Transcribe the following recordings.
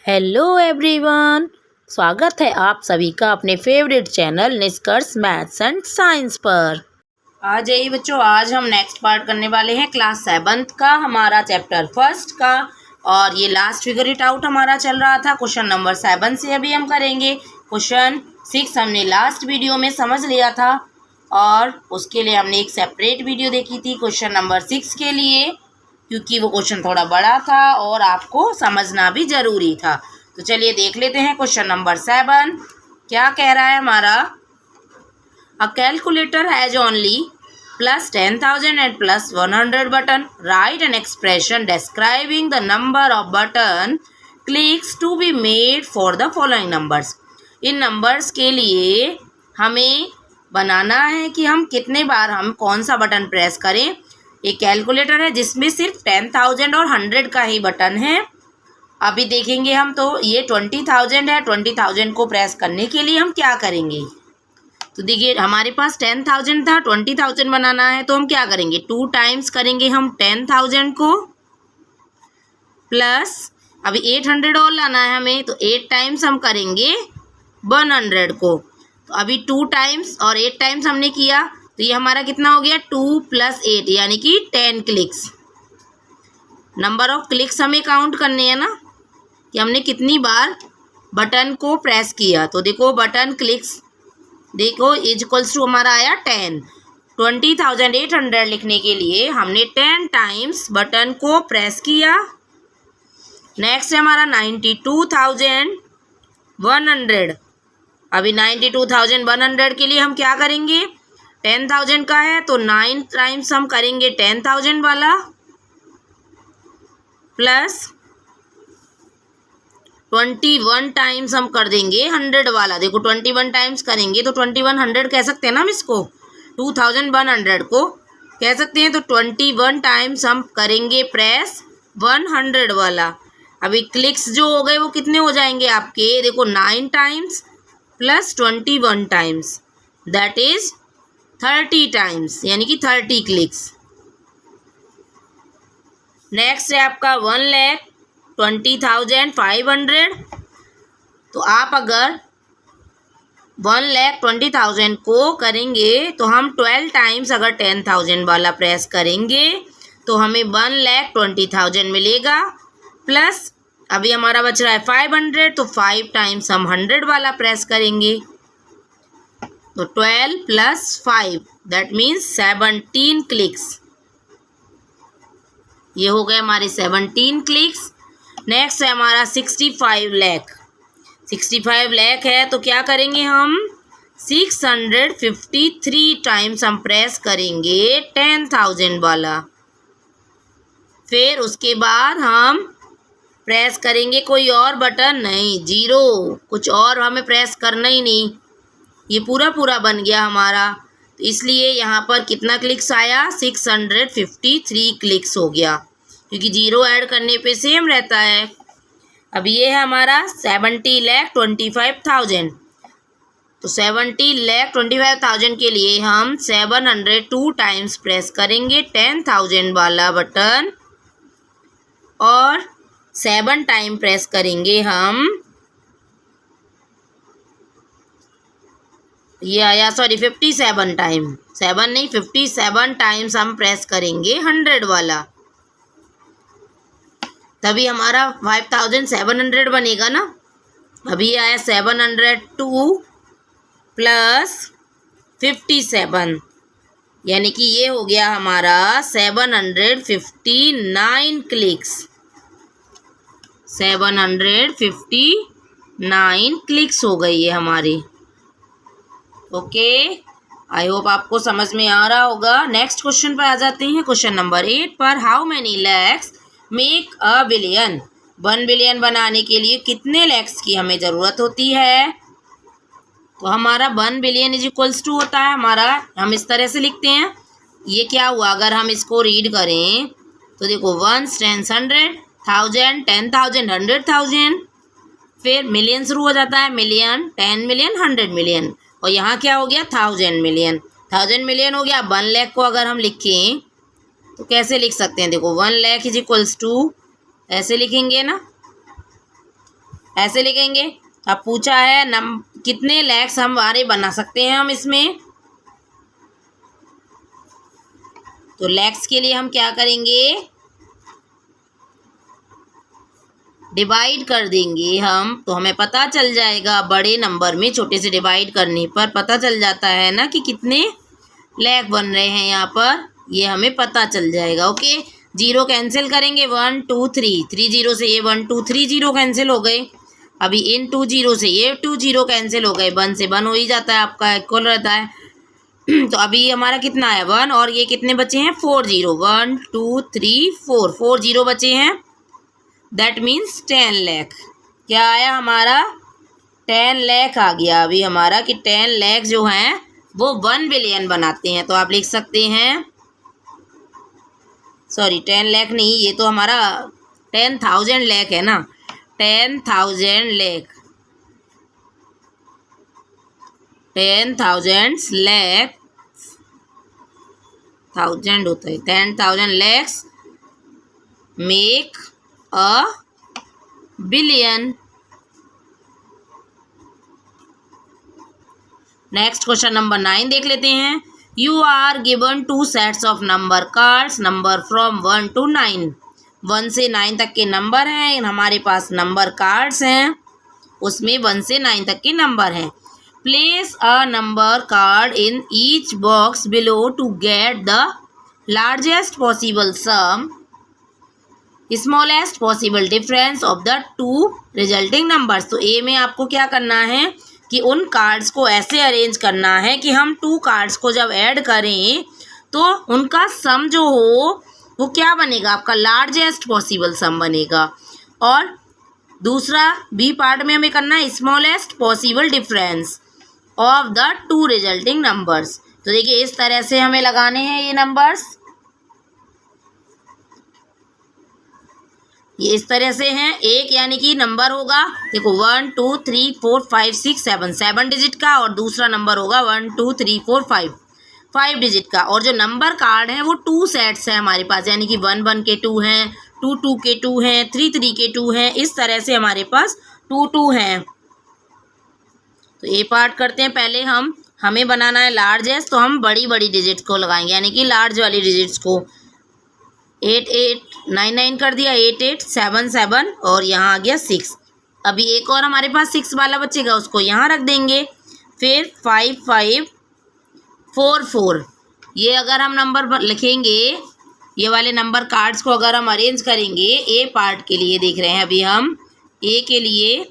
Hello everyone, स्वागत है आप सभी का अपने फेवरेट चैनल निष्कर्ष मैथ्स एंड साइंस पर। आ जाइए बच्चों, आज हम नेक्स्ट पार्ट करने वाले हैं क्लास 7th का, हमारा चैप्टर फर्स्ट का। और ये लास्ट फिगर इट आउट हमारा चल रहा था। क्वेश्चन नंबर 7 से अभी हम करेंगे। क्वेश्चन 6 हमने लास्ट वीडियो में समझ लिया था और उसके लिए हमने एक सेपरेट वीडियो देखी थी क्वेश्चन नंबर 6 के लिए, क्योंकि वो क्वेश्चन थोड़ा बड़ा था और आपको समझना भी ज़रूरी था। तो चलिए देख लेते हैं क्वेश्चन नंबर 7 क्या कह रहा है हमारा। A calculator has only plus 10,000 and plus 100 button. Write an expression describing the number of button clicks to be made for the following numbers. इन नंबर्स के लिए हमें बनाना है कि हम कितने बार हम कौन सा बटन प्रेस करें। एक कैलकुलेटर है जिसमें सिर्फ 10,000 और 100 का ही बटन है। अभी देखेंगे हम, तो ये 20,000 है। 20,000 को प्रेस करने के लिए हम क्या करेंगे, तो देखिए हमारे पास 10,000 था, 20,000 बनाना है तो हम क्या करेंगे, 2 टाइम्स करेंगे हम 10,000 को, प्लस अभी 800 और लाना है हमें, तो 8 टाइम्स हम करेंगे 100 को। तो अभी 2 टाइम्स और 8 टाइम्स हमने किया, तो ये हमारा कितना हो गया, 2 + 8 यानी कि 10 क्लिक्स। नंबर ऑफ क्लिक्स हमें काउंट करने हैं ना, कि हमने कितनी बार बटन को प्रेस किया। तो देखो बटन क्लिक्स देखो इज इक्वल्स टू हमारा आया 10। 20,800 लिखने के लिए हमने 10 टाइम्स बटन को प्रेस किया। नेक्स्ट है हमारा 92,100। अभी 92,100 के लिए हम क्या करेंगे, 10,000 का है तो 9 टाइम्स हम करेंगे 10,000 वाला, प्लस 21 टाइम्स हम कर देंगे 100 वाला। देखो 21 टाइम्स करेंगे तो 2100 कह सकते हैं ना हम इसको, 2,100 को कह सकते हैं। तो 21 टाइम्स हम करेंगे प्रेस 100 वाला। अभी क्लिक्स जो हो गए वो कितने हो जाएंगे आपके, देखो 9 times plus 21 times, that is 30 times, यानी कि 30 क्लिक्स। नेक्स्ट है आपका 1,20,500। तो आप अगर 1,20,000 को करेंगे तो हम 12 टाइम्स अगर 10,000 वाला प्रेस करेंगे तो हमें 1,20,000 मिलेगा, प्लस अभी हमारा बच रहा है 500, तो 5 टाइम्स हम 100 वाला प्रेस करेंगे। तो 12 + 5 दैट मीन्स 17 क्लिक्स। ये हो गए हमारे 17 क्लिक्स। नेक्स्ट है हमारा 65 लाख। 65 लाख है तो क्या करेंगे हम, 653 टाइम्स हम प्रेस करेंगे 10,000 वाला। फिर उसके बाद हम प्रेस करेंगे कोई और बटन नहीं, 0, कुछ और हमें प्रेस करना ही नहीं। ये पूरा बन गया हमारा, तो इसलिए यहाँ पर कितना क्लिक्स आया, 653 क्लिक्स हो गया, क्योंकि 0 ऐड करने पे सेम रहता है। अब ये है हमारा 70,25,000। तो 70,25,000 के लिए हम 702 टाइम्स प्रेस करेंगे 10,000 वाला बटन, और 7 टाइम प्रेस करेंगे हम, ये आया 57 टाइम, 7 नहीं 57 टाइम्स हम प्रेस करेंगे 100 वाला, तभी हमारा 5,700 बनेगा ना। अभी ये आया 702 + 57, यानी कि ये हो गया हमारा 759 क्लिक्स। 759 क्लिक्स हो गई है हमारी। ओके, आई होप आपको समझ में आ रहा होगा। नेक्स्ट क्वेश्चन पर आ जाते हैं, क्वेश्चन नंबर 8 पर। How many lakhs make a billion. 1 billion बनाने के लिए कितने लैक्स की हमें ज़रूरत होती है। तो हमारा 1 बिलियन इज इक्वल्स टू होता है हमारा, हम इस तरह से लिखते हैं। ये क्या हुआ, अगर हम इसको रीड करें तो देखो 1 10 100 1000 10,000 100,000, फिर मिलियन शुरू हो जाता है, मिलियन 10 मिलियन 100 मिलियन, और यहाँ क्या हो गया 1000 मिलियन। 1000 मिलियन हो गया। 1 लाख को अगर हम लिखें तो कैसे लिख सकते हैं, देखो 1 लाख इज इक्वल्स टू ऐसे लिखेंगे ना, ऐसे लिखेंगे। अब पूछा है कितने लैक्स हमारे बना सकते हैं हम इसमें, तो लैक्स के लिए हम क्या करेंगे, डिवाइड कर देंगे हम, तो हमें पता चल जाएगा बड़े नंबर में छोटे से डिवाइड करने पर पता चल जाता है ना कि कितने लैख बन रहे हैं यहाँ पर, ये हमें पता चल जाएगा। ओके, जीरो कैंसिल करेंगे, 1 2 3, 3 जीरो से ये 1 2 3 जीरो कैंसिल हो गए। अभी इन 2 जीरो से ये 2 जीरो कैंसिल हो गए, 1 से 1 हो ही जाता है, आपका इक्वल रहता है। तो अभी हमारा कितना है 1, और ये कितने बचे हैं 4 जीरो, 1 2 3 4, 4 जीरो बचे हैं, दैट मीन्स 10 लाख। क्या आया हमारा 10 लाख आ गया अभी हमारा, कि 10 लाख जो हैं वो 1 बिलियन बनाते हैं। तो आप लिख सकते हैं, सॉरी 10 लाख नहीं, ये तो हमारा 10,000 लाख है ना, 10,000 लाख, 10,000 लाख, 1000 होता है, 10,000 lakhs make a billion. Next question number 9 देख लेते हैं। You are given 2 sets of number cards, number from 1 to 9, 1 से 9 तक के नंबर हैं, हमारे पास नंबर कार्ड्स हैं, उसमें 1 से 9 तक के नंबर हैं। Place a number card in each box below to get the largest possible sum, smallest possible difference of the 2 resulting numbers. तो ए में आपको क्या करना है कि उन कार्ड्स को ऐसे अरेंज करना है कि हम 2 कार्ड्स को जब ऐड करें तो उनका सम जो हो वो क्या बनेगा, आपका लार्जेस्ट पॉसिबल सम बनेगा। और दूसरा बी पार्ट में हमें करना है smallest possible difference of the 2 resulting numbers. तो देखिए इस तरह से हमें लगाने हैं ये नंबर्स, ये इस तरह से हैं। एक यानी कि नंबर होगा, देखो 1 2 3 4 5 6 7, 7 डिजिट का, और दूसरा नंबर होगा 1 2 3 4 5, 5 डिजिट का। और जो नंबर कार्ड है वो 2 सेट्स हैं हमारे पास, यानी कि 1 1 के 2 हैं, 2 2 के 2 हैं, 3 3 के 2 हैं, इस तरह से हमारे पास 2 2 हैं। तो ये पार्ट करते हैं पहले हमें बनाना है लार्जेस्ट, तो हम बड़ी बड़ी डिजिट्स को लगाएंगे, यानी कि लार्ज वाली डिजिट्स को। 8 8 9 9 कर दिया, 8 8 7 7, और यहाँ आ गया 6। अभी एक और हमारे पास 6 वाला बचेगा, उसको यहाँ रख देंगे। फिर 5 5 4 4, ये अगर हम नंबर लिखेंगे, ये वाले नंबर कार्ड्स को अगर हम अरेंज करेंगे ए पार्ट के लिए, देख रहे हैं अभी हम ए के लिए,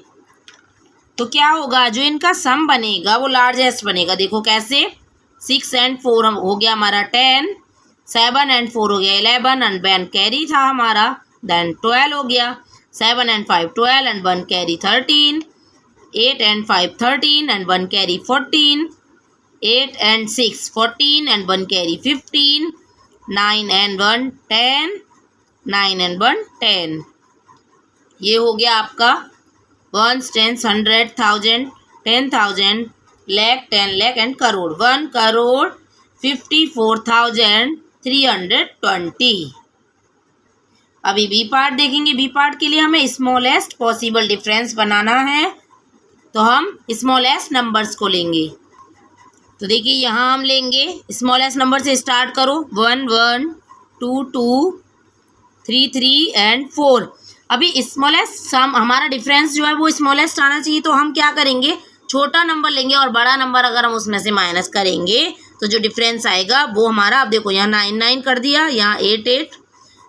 तो क्या होगा, जो इनका सम बनेगा वो लार्जेस्ट बनेगा। देखो कैसे, 6 and 4 हो गया हमारा 10, 7 and 4 हो गया 11, and 1 कैरी था हमारा, देन 12 हो गया, 7 and 5 12, and 1 carry 13, 8 and 5 13, and 1 carry 14, 8 and 6 14, and 1 carry 15, 9 and 1 10, 9 and 1 10। ये हो गया आपका 1 10 100 1000 10,000 lakh 10 lakh and crore, 1 crore 54,320। अभी बी पार्ट देखेंगे। बी पार्ट के लिए हमें स्मॉलेस्ट पॉसिबल डिफरेंस बनाना है, तो हम स्मॉलेस्ट नंबर्स को लेंगे। तो देखिए यहाँ हम लेंगे स्मॉलेस्ट नंबर से स्टार्ट करो, 1 1 2 2 3 3 and 4। अभी स्मॉलेस्ट सम हमारा डिफरेंस जो है वो स्मॉलेस्ट आना चाहिए, तो हम क्या करेंगे, छोटा नंबर लेंगे और बड़ा नंबर अगर हम उसमें से माइनस करेंगे तो जो डिफरेंस आएगा वो हमारा, अब देखो यहाँ 9 9 कर दिया, यहाँ 8 8,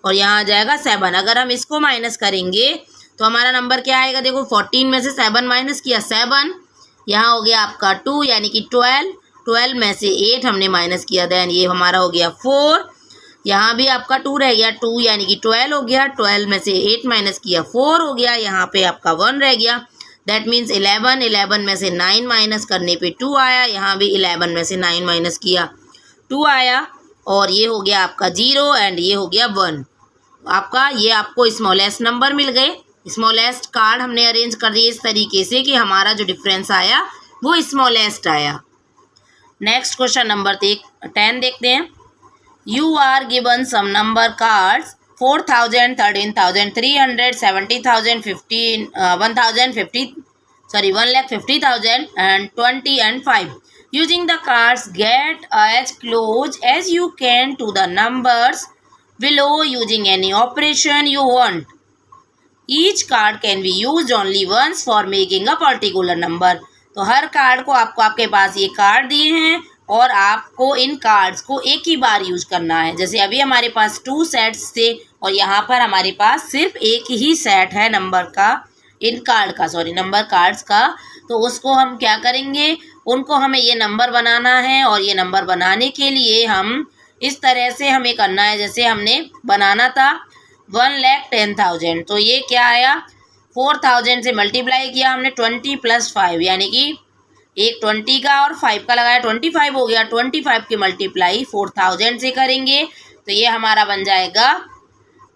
और यहाँ आ जाएगा 7। अगर हम इसको माइनस करेंगे तो हमारा नंबर क्या आएगा, देखो 14 में से 7 माइनस किया 7, यहाँ हो गया आपका 2 यानी कि 12, 12 में से 8 हमने माइनस किया, देन ये हमारा हो गया 4, यहाँ भी आपका 2 रह गया, 2 यानी कि 12 हो गया, 12 में से 8 माइनस किया 4 हो गया, यहाँ पे आपका 1 रह गया, दैट मीन्स 11, 11 में से 9 माइनस करने पे 2 आया, यहाँ भी 11 में से 9 माइनस किया 2 आया, और ये हो गया आपका 0 एंड ये हो गया 1। आपका ये आपको स्मॉलेस्ट नंबर मिल गए। स्मॉलेस्ट कार्ड हमने अरेंज कर दिए इस तरीके से कि हमारा जो डिफरेंस आया वो स्मॉलेस्ट आया। नेक्स्ट क्वेश्चन नंबर 10 देखते हैं। You are given some number cards 4,000, 13,300, 70,000, 1,050, 1,50,000 and 20 and 5. Using the cards, get as close as you can to the numbers below using any operation you want. Each card can be used only once for making a particular number. तो हर card को आपको आपके पास ये card दिए हैं और आपको इन cards को एक ही बार यूज करना है। जैसे अभी हमारे पास 2 सेट्स थे और यहाँ पर हमारे पास सिर्फ एक ही सेट है नंबर का, इन कार्ड का, नंबर कार्ड्स का। तो उसको हम क्या करेंगे, उनको हमें ये नंबर बनाना है और ये नंबर बनाने के लिए हम इस तरह से हमें करना है। जैसे हमने बनाना था 1,10,000, तो ये क्या आया, 4,000 से मल्टीप्लाई किया हमने 20 + 5, यानी कि एक 20 का और 5 का लगाया 25 हो गया। 25 की मल्टीप्लाई 4,000 से करेंगे तो ये हमारा बन जाएगा,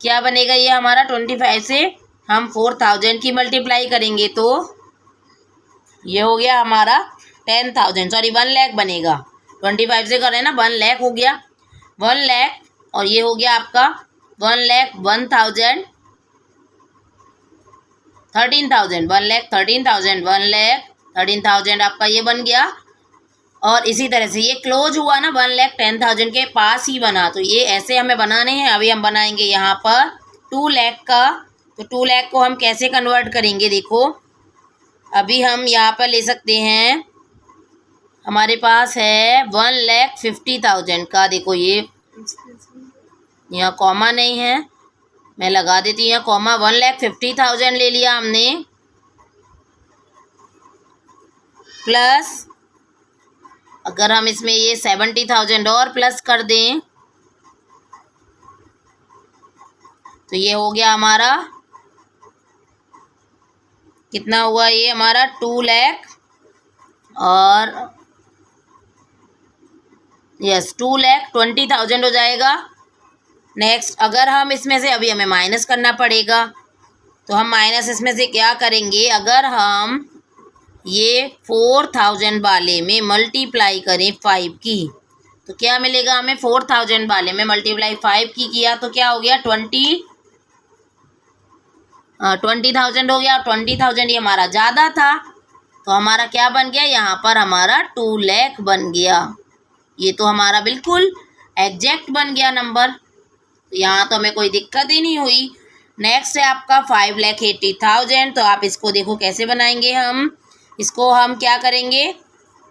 क्या बनेगा, ये हमारा 25 से हम 4,000 की मल्टीप्लाई करेंगे तो ये हो गया हमारा 1 लाख बनेगा। 25 से करें ना 1 लाख हो गया, 1 लाख, और ये हो गया आपका 1,01,000, 13,000, 1,13,000, 1,13,000 आपका ये बन गया। और इसी तरह से ये क्लोज हुआ ना 1,10,000 के पास ही बना, तो ये ऐसे हमें बनाने हैं। अभी हम बनाएंगे यहाँ पर 2 लाख का, तो 2 लाख को हम कैसे कन्वर्ट करेंगे, देखो अभी हम यहाँ पर ले सकते हैं, हमारे पास है 1,50,000 का, देखो ये यहाँ कॉमा नहीं है, मैं लगा देती हूँ कॉमा, 1,50,000 ले लिया हमने, प्लस अगर हम इसमें ये 70,000 और प्लस कर दें तो ये हो गया हमारा, कितना हुआ, ये हमारा 2 लाख और 2,20,000 हो जाएगा। नेक्स्ट अगर हम इसमें से, अभी हमें माइनस करना पड़ेगा, तो हम माइनस इसमें से क्या करेंगे, अगर हम ये 4,000 वाले में मल्टीप्लाई करें 5 की तो क्या मिलेगा हमें, 4,000 वाले में मल्टीप्लाई 5 की किया तो क्या हो गया, 20,000 हो गया। 20,000 ये हमारा ज़्यादा था तो हमारा क्या बन गया, यहाँ पर हमारा 2 लाख बन गया। ये तो हमारा बिल्कुल एग्जैक्ट बन गया नंबर, यहाँ तो हमें कोई दिक्कत ही नहीं हुई। नेक्स्ट है आपका 5,80,000, तो आप इसको देखो कैसे बनाएंगे, हम इसको हम क्या करेंगे,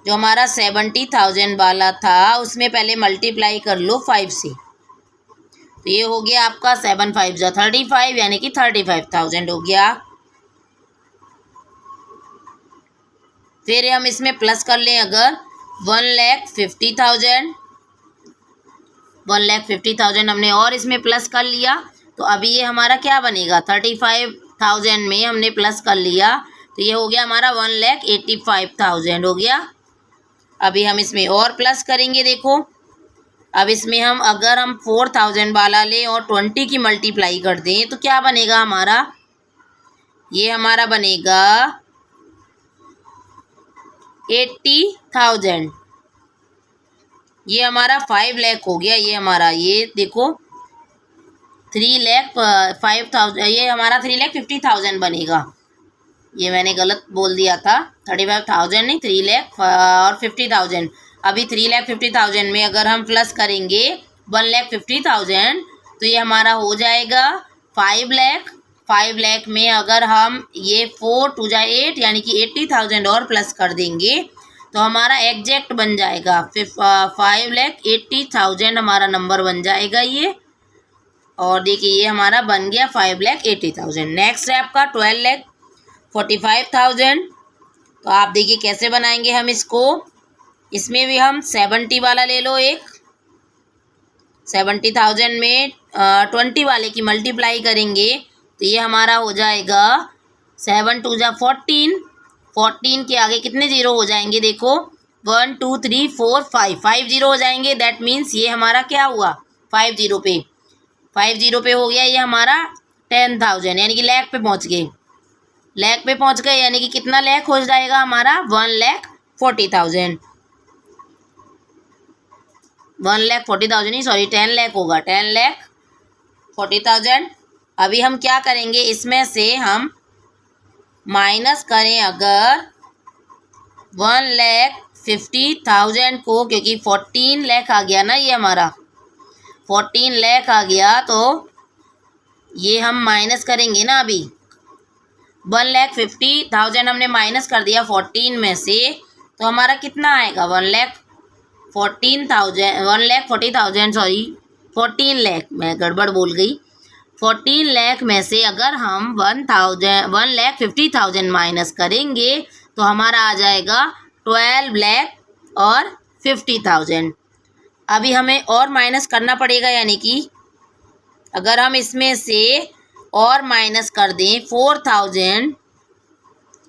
जो हमारा 70,000 वाला था उसमें पहले मल्टीप्लाई कर लो 5 से, तो ये हो गया आपका 7 5 जा 35, यानी कि 35,000 हो गया। फिर हम इसमें प्लस कर लें, अगर 1,50,000, 1,50,000 हमने और इसमें प्लस कर लिया तो अभी ये हमारा क्या बनेगा, 35,000 में हमने प्लस कर लिया तो ये हो गया हमारा 1,85,000 हो गया। अभी हम इसमें और प्लस करेंगे, देखो अब इसमें हम अगर हम 4,000 वाला लें और 20 की मल्टीप्लाई कर दें तो क्या बनेगा हमारा, ये हमारा बनेगा 80,000, ये हमारा 5 लाख हो गया। ये हमारा, ये देखो 3,05,000, ये हमारा 3,50,000 बनेगा, ये मैंने गलत बोल दिया था, 35,000 नहीं, 3,50,000। अभी 3,50,000 में अगर हम प्लस करेंगे 1,50,000 तो ये हमारा हो जाएगा 5 लाख। 5 लाख में अगर हम ये 4 2 जा 8, यानी कि 80,000 और प्लस कर देंगे तो हमारा एग्जैक्ट बन जाएगा 5,80,000 हमारा नंबर बन जाएगा ये। और देखिए ये हमारा बन गया 5,80,000। नेक्स्ट है आपका 12,45,000, तो आप देखिए कैसे बनाएंगे हम इसको, इसमें भी हम 70 वाला ले लो एक, 70,000 में 20 वाले की मल्टीप्लाई करेंगे तो ये हमारा हो जाएगा 7 2 जा 14, 14 के आगे कितने ज़ीरो हो जाएंगे, देखो 1 2 3 4 5 ज़ीरो हो जाएंगे। दैट मीन्स ये हमारा क्या हुआ, 5 ज़ीरो पे हो गया ये हमारा 10,000, यानी कि लाख पे पहुंच गए, लाख पे पहुंच गए, यानी कि कितना लाख हो जाएगा हमारा 1,40,000, 1,40,000 नहीं सॉरी 10 लाख होगा, 10,40,000 40,000। अभी हम क्या करेंगे, इसमें से हम माइनस करें अगर 1,50,000 को, क्योंकि 14 लाख आ गया ना, ये हमारा 14 लाख आ गया, तो ये हम माइनस करेंगे ना। अभी 1,50,000 हमने माइनस कर दिया 14 में से, तो हमारा कितना आएगा, 1,40,000 सॉरी 14 लाख, मैं गड़बड़ बोल गई। 14 लाख में से अगर हम 1,50,000 माइनस करेंगे तो हमारा आ जाएगा 12,50,000। अभी हमें और माइनस करना पड़ेगा, यानी कि अगर हम इसमें से और माइनस कर दें 4,000,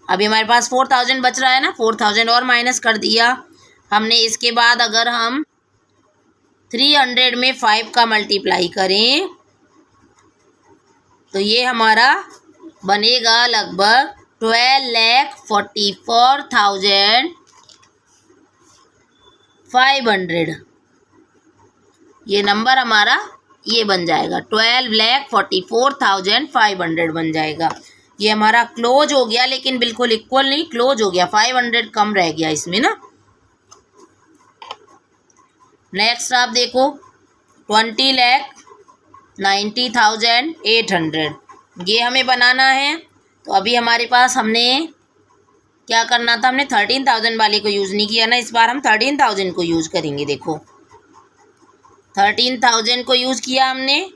अभी हमारे पास 4,000 बच रहा है ना, 4,000 और माइनस कर दिया हमने। इसके बाद अगर हम 300 में 5 का मल्टीप्लाई करें तो ये हमारा बनेगा लगभग 12,44,500। ये नंबर हमारा ये बन जाएगा, 12,44,500 बन जाएगा। ये हमारा क्लोज हो गया, लेकिन बिल्कुल इक्वल नहीं, क्लोज हो गया, 500 कम रह गया इसमें ना। नेक्स्ट आप देखो 20,90,800, ये हमें बनाना है। तो अभी हमारे पास हमने क्या करना था, हमने 13,000 वाले को यूज़ नहीं किया ना, इस बार हम 13,000 को यूज़ करेंगे। देखो 13,000 को यूज़ किया हमने,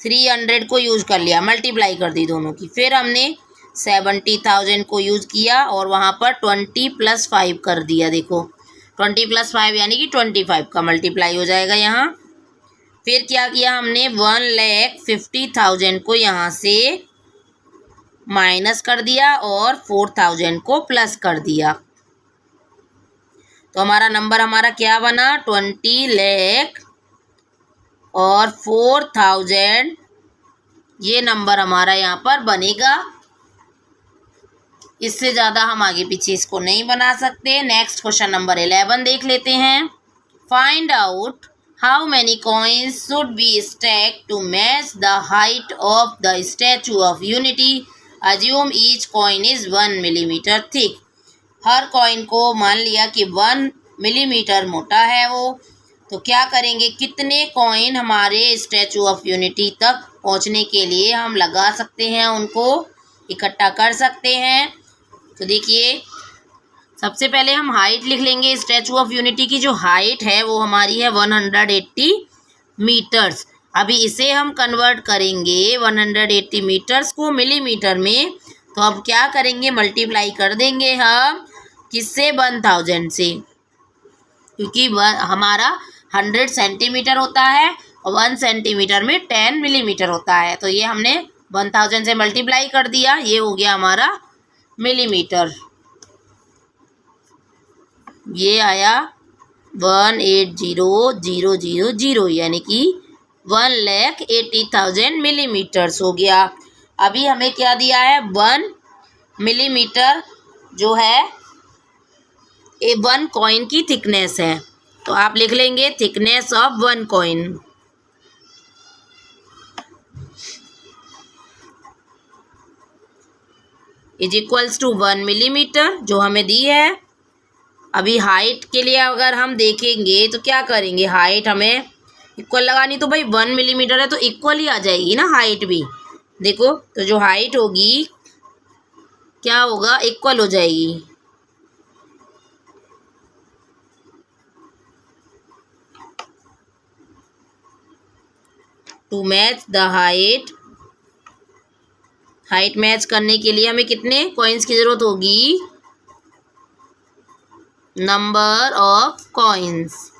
300 को यूज़ कर लिया, मल्टीप्लाई कर दी दोनों की। फिर हमने 70,000 को यूज़ किया और वहाँ पर 20 + 5 कर दिया। देखो 20 + 5 यानी कि 25 का मल्टीप्लाई हो जाएगा यहाँ। फिर क्या किया हमने, 1,50,000 को यहाँ से माइनस कर दिया और 4,000 को प्लस कर दिया। तो हमारा नंबर हमारा क्या बना, 20 लाख और 4,000, ये नंबर हमारा यहाँ पर बनेगा। इससे ज़्यादा हम आगे पीछे इसको नहीं बना सकते। नेक्स्ट क्वेश्चन नंबर 11 देख लेते हैं। Find out how many coins should be stacked to match the height of the statue of unity. Assume each coin is 1 millimetre thick. हर कॉइन को मान लिया कि 1 मिलीमीटर मोटा है वो, तो क्या करेंगे, कितने कॉइन हमारे स्टैचू ऑफ यूनिटी तक पहुंचने के लिए हम लगा सकते हैं, उनको इकट्ठा कर सकते हैं। तो देखिए सबसे पहले हम हाइट लिख लेंगे। स्टैचू ऑफ यूनिटी की जो हाइट है वो हमारी है 180 मीटर्स। अभी इसे हम कन्वर्ट करेंगे 180 मीटर्स को मिलीमीटर में, तो अब क्या करेंगे, मल्टीप्लाई कर देंगे हम किससे, 1000 से, क्योंकि हमारा 100 सेंटीमीटर होता है और 1 सेंटीमीटर में 10 मिलीमीटर होता है। तो ये हमने 1000 से मल्टीप्लाई कर दिया, ये हो गया हमारा मिलीमीटर। ये आया 180,000 यानी कि 1,80,000 मिलीमीटर्स हो गया। अभी हमें क्या दिया है, 1 मिलीमीटर जो है 1 कॉइन की थिकनेस है। तो आप लिख लेंगे thickness of 1 coin. Is equals to 1 millimetre जो हमें दी है। अभी हाइट के लिए अगर हम देखेंगे तो क्या करेंगे, हाइट हमें इक्वल लगानी, तो भाई 1 मिलीमीटर है तो इक्वल ही आ जाएगी ना हाइट भी। देखो तो जो हाइट होगी क्या होगा, इक्वल हो जाएगी। To match the height match करने के लिए हमें कितने कॉइन्स की ज़रूरत होगी, number of coins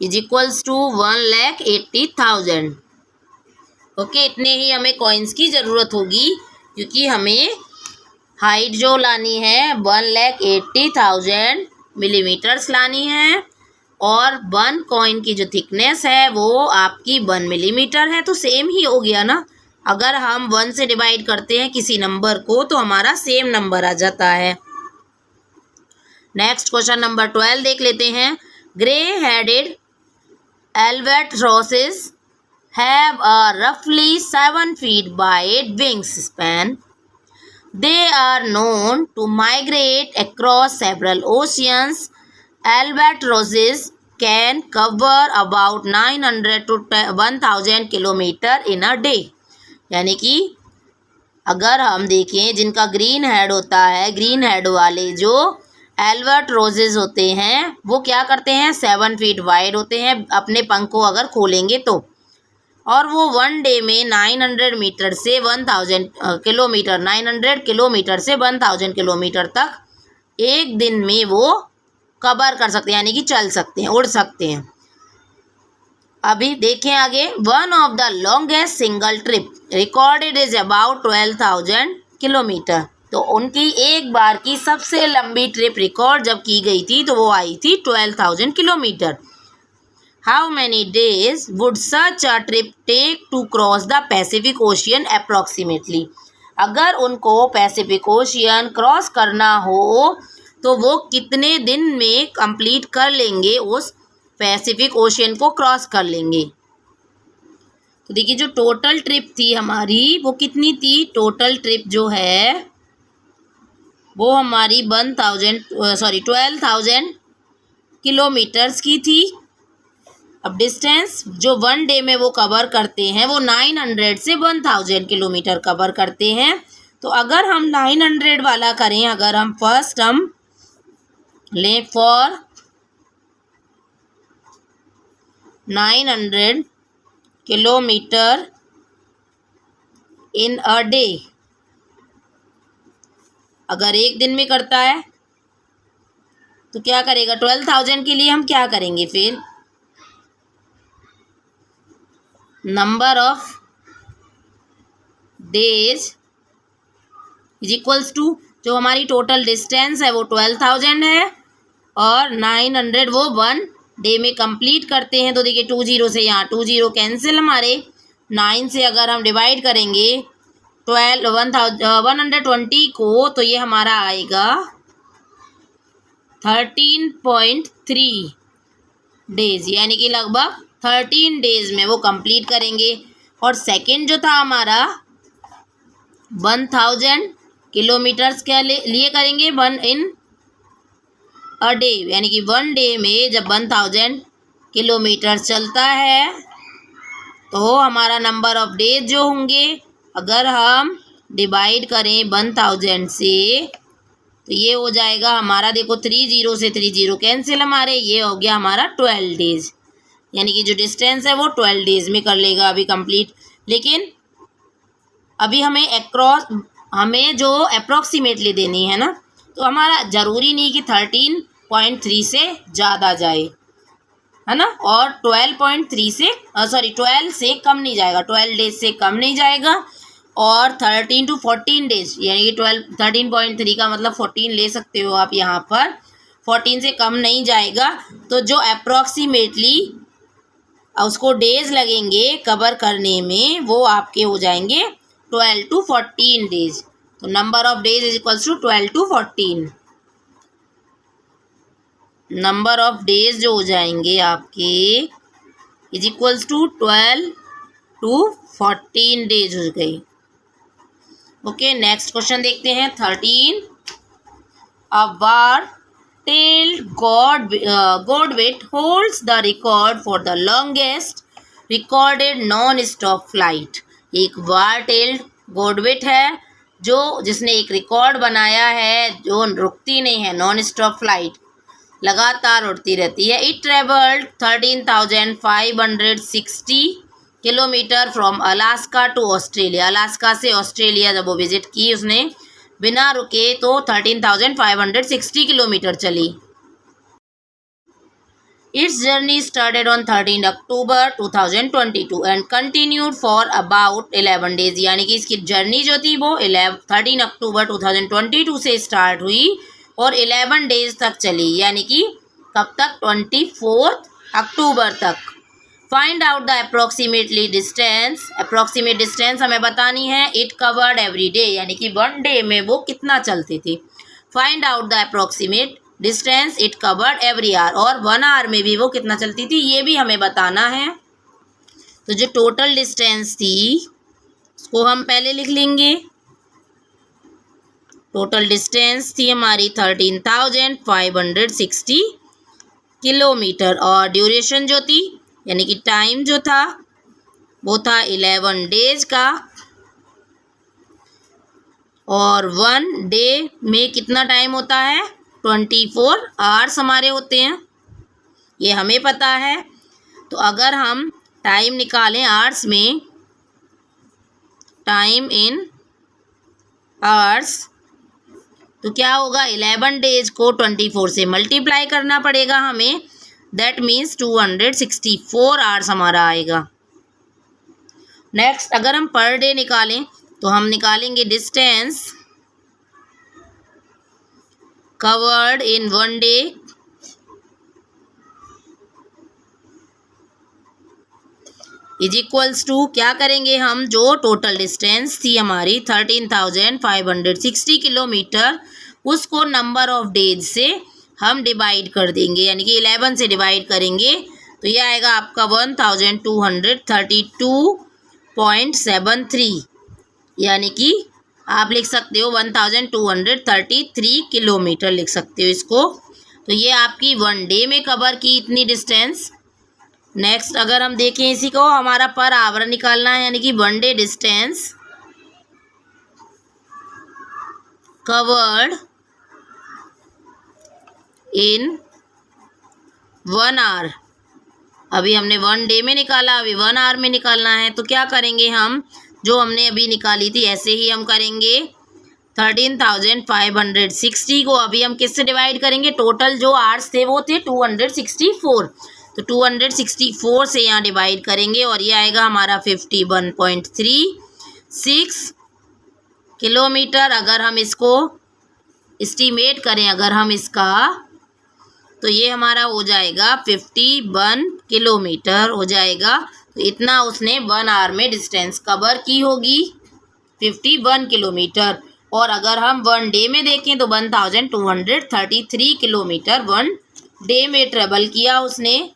is equals to 1,80,000। Okay, इतने ही हमें कॉइन्स की ज़रूरत होगी, क्योंकि हमें हाइट जो लानी है 1,80,000 मिलीमीटर्स लानी है और 1 कॉइन की जो थिकनेस है वो आपकी 1 मिलीमीटर है। तो सेम ही हो गया ना, अगर हम 1 से डिवाइड करते हैं किसी नंबर को तो हमारा सेम नंबर आ जाता है। नेक्स्ट क्वेश्चन नंबर 12 देख लेते हैं। Grey headed albatrosses have a roughly 7 feet wide wingspan. They are known to migrate across several oceans. Albatrosses can cover about 900 to 1000 kilometre in a day. यानी कि अगर हम देखें जिनका ग्रीन हेड होता है, ग्रीन हेड वाले जो एल्बाट्रोसेस होते हैं वो क्या करते हैं, 7 फीट वाइड होते हैं अपने पंख को अगर खोलेंगे तो, और वो 1 डे में 900 मीटर से 1000 किलोमीटर 900 किलोमीटर से 1000 किलोमीटर तक एक दिन में वो कवर कर सकते हैं, यानी कि चल सकते हैं, उड़ सकते हैं। अभी देखें आगे, one of the longest single trip recorded is about 12,000 kilometre. तो उनकी एक बार की सबसे लंबी ट्रिप रिकॉर्ड जब की गई थी तो वो आई थी 12,000 kilometre. How many days would such a trip take to cross the Pacific Ocean approximately. अगर उनको पैसिफिक ओशियन क्रॉस करना हो तो वो कितने दिन में कंप्लीट कर लेंगे, उस पैसिफिक ओशियन को क्रॉस कर लेंगे। तो देखिए जो टोटल ट्रिप थी हमारी वो कितनी थी, टोटल ट्रिप जो है वो हमारी 12,000 किलोमीटर्स की थी। अब डिस्टेंस जो 1 डे में वो कवर करते हैं वो 900 से 1000 किलोमीटर कवर करते हैं। तो अगर हम 900 वाला करें, अगर हम फर्स्ट हम लें for 900 kilometre in a day, अगर एक दिन में करता है तो क्या करेगा, 12,000 के लिए हम क्या करेंगे, फिर number of days is equals to जो हमारी टोटल डिस्टेंस है वो 12,000 है और 900 वो 1 डे में कंप्लीट करते हैं। तो देखिए 20 से यहाँ 20 कैंसिल, हमारे 9 से अगर हम डिवाइड करेंगे 120 को तो ये हमारा आएगा 13.3 डेज, यानी कि लगभग 13 डेज में वो कंप्लीट करेंगे। और सेकंड जो था हमारा 1000 किलोमीटर्स के लिए करेंगे 1 इन अ डे, यानी कि 1 डे में जब 1000 किलोमीटर चलता है तो हमारा नंबर ऑफ डेज जो होंगे अगर हम डिवाइड करें 1000 से तो ये हो जाएगा हमारा, देखो 30 से 30 कैंसिल, हमारे ये हो गया हमारा 12 डेज, यानी कि जो डिस्टेंस है वो 12 डेज में कर लेगा अभी कंप्लीट। लेकिन अभी हमें जो अप्रॉक्सीमेटली देनी है ना, तो हमारा ज़रूरी नहीं कि 13.3 से ज़्यादा जाए, है ना, और 12.3 से 12 से कम नहीं जाएगा, 12 डेज से कम नहीं जाएगा, और 13 to 14 डेज, यानी कि 13.3 का मतलब 14 ले सकते हो आप यहाँ पर, 14 से कम नहीं जाएगा। तो जो अप्रॉक्सीमेटली उसको डेज लगेंगे कवर करने में वो आपके हो जाएंगे 12 to 14 डेज। तो number of days is equals to 12 to 14। Number of days जो हो जाएंगे आपके is equals to 12 to 14 days हो गई। ओके, नेक्स्ट क्वेश्चन देखते हैं 13। अ वार-टेल्ड godwit holds the record for the longest recorded non-stop flight। एक वार-टेल्ड godwit है जिसने एक रिकॉर्ड बनाया है जो रुकती नहीं है, नॉन स्टॉप फ्लाइट लगातार उड़ती रहती है। It travelled 13,560 kilometre from Alaska to Australia. Alaska से ऑस्ट्रेलिया जब वो विजिट की उसने बिना रुके तो 13,560 किलोमीटर चली। It's journey started on 13 October 2022 and continued for about 11 days. यानी कि इसकी जर्नी जो थी वो 13 अक्टूबर 2022 से स्टार्ट हुई और 11 डेज तक चली, यानी कि कब तक, 24 अक्टूबर तक। Find out the approximately distance. Approximate distance हमें बतानी है। इट कवर्ड एवरी डे, यानी कि 1 डे में वो कितना चलती थी। Find out the approximate distance it covered every hour, और 1 आवर में भी वो कितना चलती थी ये भी हमें बताना है। तो जो टोटल डिस्टेंस थी उसको हम पहले लिख लेंगे। टोटल डिस्टेंस थी हमारी 13,560 किलोमीटर, और ड्यूरेशन जो थी यानी कि टाइम जो था वो था 11 डेज का, और 1 डे में कितना टाइम होता है 24 आवर्स हमारे होते हैं, ये हमें पता है। तो अगर हम टाइम निकालें आवर्स में, टाइम इन आवर्स, तो क्या होगा 11 डेज को 24 से मल्टीप्लाई करना पड़ेगा हमें, दैट मीन्स 264 आवर्स हमारा आएगा। नेक्स्ट अगर हम पर डे निकालें तो हम निकालेंगे distance covered in 1 day is equals to, क्या करेंगे हम, जो टोटल डिस्टेंस थी हमारी 13,560 किलोमीटर, उसको नंबर ऑफ डेज से हम डिवाइड कर देंगे, यानी कि 11 से डिवाइड करेंगे तो ये आएगा आपका 1232.73, यानी कि आप लिख सकते हो 1233 किलोमीटर लिख सकते हो इसको। तो ये आपकी 1 डे में कवर की इतनी डिस्टेंस। नेक्स्ट अगर हम देखें इसी को, हमारा पर आवर निकालना है, यानी कि 1 day distance covered in 1 hour. अभी हमने 1 डे में निकाला, अभी 1 आवर में निकालना है, तो क्या करेंगे हम, जो हमने अभी निकाली थी ऐसे ही हम करेंगे। 13,560 को अभी हम किससे डिवाइड करेंगे, टोटल जो आवर्स थे वो थे 264, तो 264 से यहाँ डिवाइड करेंगे और ये आएगा हमारा 51.36 किलोमीटर। अगर हम इसको एस्टीमेट करें, अगर हम इसका, तो ये हमारा हो जाएगा 51 किलोमीटर हो जाएगा। तो इतना उसने 1 आवर में डिस्टेंस कवर की होगी, 51 किलोमीटर। और अगर हम 1 डे में देखें तो 1233 किलोमीटर 1 डे में ट्रेवल किया उसने।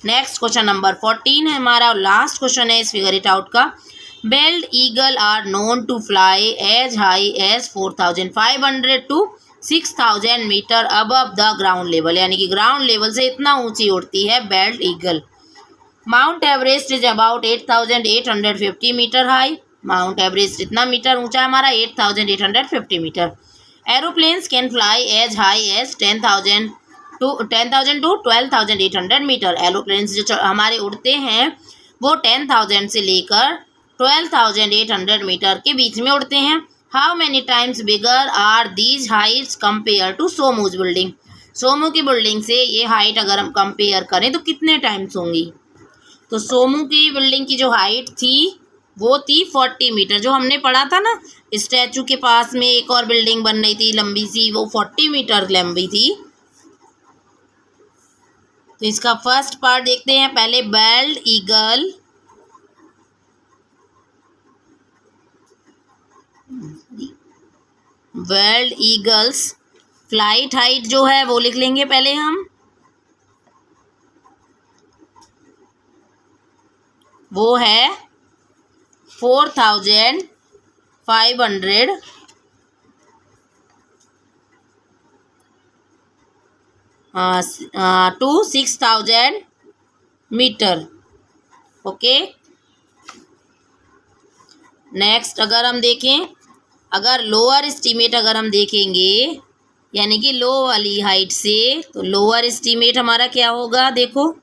नेक्स्ट क्वेश्चन नंबर 14 है हमारा, लास्ट क्वेश्चन है इस फिगर इट आउट का। Bald eagle are known to fly as high as 4,500 to 6,000 metre above the ground level, यानी कि ग्राउंड लेवल से इतना ऊंची उड़ती है bald eagle. Mount Everest is about 8,850 metre high, Mount Everest इतना मीटर ऊंचा है हमारा 8,850 metre. Aeroplanes can fly as high as 10,000 to 12,800 metre. एरोप्लेन्स जो हमारे उड़ते हैं वो 10,000 से लेकर 12,800 मीटर के बीच में उड़ते हैं। How many times bigger are these heights compare to Somu's building. Somu की बिल्डिंग से ये हाइट अगर हम कंपेयर करें तो कितने टाइम्स होंगी। तो सोमू की बिल्डिंग की जो हाइट थी वो थी 40 मीटर, जो हमने पढ़ा था ना स्टैचू के पास में एक और बिल्डिंग बन रही थी लंबी सी, वो 40 मीटर लंबी थी। तो इसका फर्स्ट पार्ट देखते हैं पहले। बेल्ड ईगल बेल्ड ईगल्स फ्लाइट हाइट जो है वो लिख लेंगे पहले हम, वो है 4,500 to 6,000 मीटर। ओके, नेक्स्ट अगर हम देखें, अगर लोअर एस्टीमेट अगर हम देखेंगे यानी कि लो वाली हाइट से, तो लोअर एस्टीमेट हमारा क्या होगा, देखो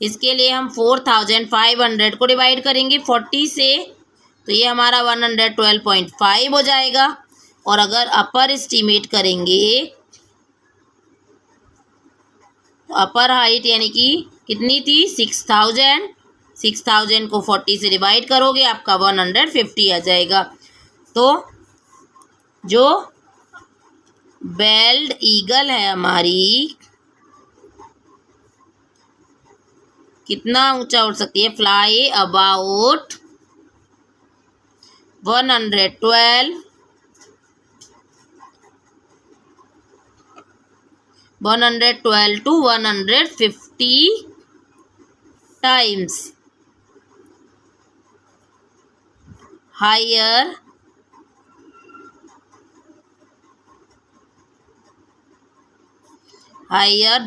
इसके लिए हम 4,500 को डिवाइड करेंगे 40 से, तो ये हमारा 112.5 हो जाएगा। और अगर अपर एस्टीमेट करेंगे तो अपर हाइट यानी कि कितनी थी 6,000, 6,000 को 40 से डिवाइड करोगे आपका 150 आ जाएगा। तो जो बेल्ड ईगल है हमारी कितना ऊंचा उड़ सकती है, fly about 112 112 to 150 times. Higher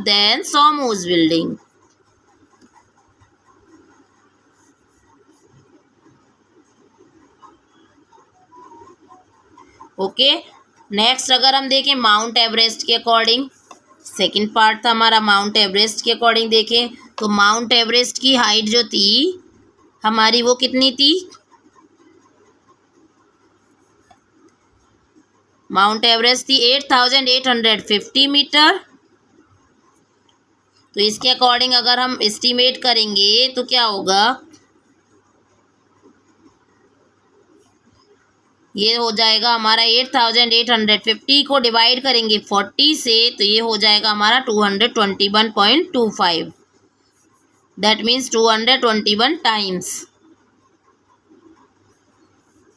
than Somu's building. Okay, next अगर हम देखें माउंट एवरेस्ट के अकॉर्डिंग, सेकंड पार्ट था हमारा माउंट एवरेस्ट के अकॉर्डिंग देखें तो माउंट एवरेस्ट की हाइट जो थी हमारी वो कितनी थी? माउंट एवरेस्ट थी 8850 मीटर। तो इसके अकॉर्डिंग अगर हम एस्टिमेट करेंगे तो क्या होगा? ये हो जाएगा हमारा 8850 को डिवाइड करेंगे 40 से तो ये हो जाएगा हमारा 221.25। That means 221 times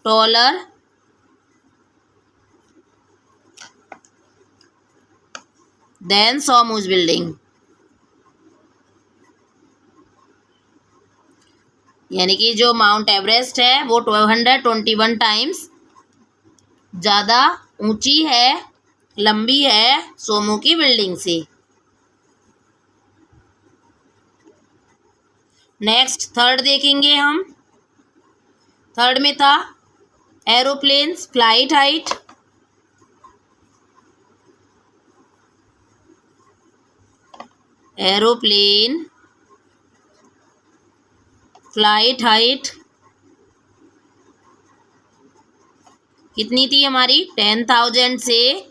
taller than Somu's building. यानी कि जो माउंट एवरेस्ट है वो 221 टाइम्स ज़्यादा ऊंची है, लंबी है सोमू की बिल्डिंग से। नेक्स्ट थर्ड देखेंगे हम। थर्ड में था aeroplanes flight height. Aeroplane flight height कितनी थी हमारी? 10,000 से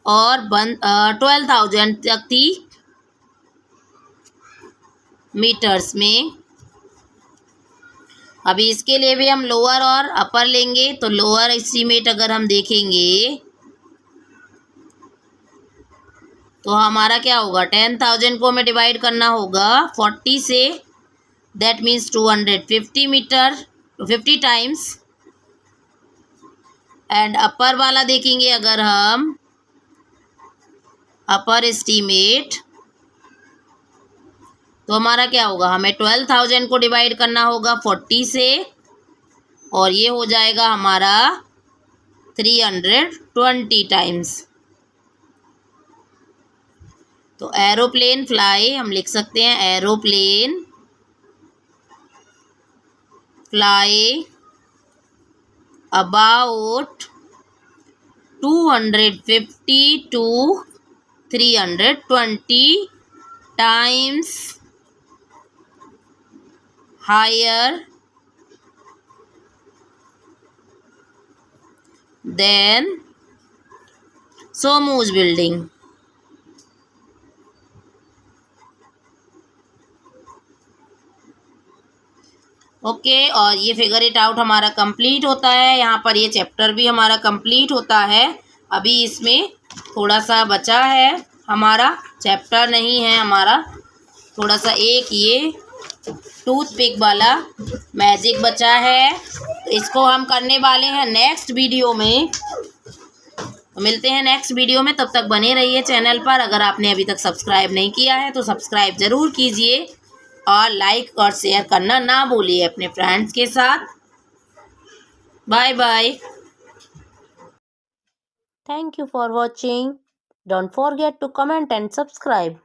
और 12,000 तक थी मीटर्स में। अभी इसके लिए भी हम लोअर और अपर लेंगे तो लोअर एस्टीमेट अगर हम देखेंगे तो हमारा क्या होगा? 10,000 को हमें डिवाइड करना होगा 40 से, that means 250 metre 50 times. And upper वाला देखेंगे अगर हम अपर एस्टीमेट तो हमारा क्या होगा? हमें 12,000 को डिवाइड करना होगा 40 से और ये हो जाएगा हमारा 320 टाइम्स। तो एरोप्लेन फ्लाई हम लिख सकते हैं aeroplane fly about 250 to 320 times higher than Somu's building. Okay और ये फिगर इट आउट हमारा कंप्लीट होता है। यहाँ पर ये चैप्टर भी हमारा कंप्लीट होता है। अभी इसमें थोड़ा सा बचा है, हमारा चैप्टर नहीं है, हमारा थोड़ा सा एक ये टूथपिक वाला मैजिक बचा है। इसको हम करने वाले हैं नेक्स्ट वीडियो में। तो मिलते हैं नेक्स्ट वीडियो में, तब तक बने रहिए चैनल पर। अगर आपने अभी तक सब्सक्राइब नहीं किया है तो सब्सक्राइब ज़रूर कीजिए और लाइक और शेयर करना ना भूलिए अपने फ्रेंड्स के साथ। Bye bye. Thank you for watching. Don't forget to comment and subscribe.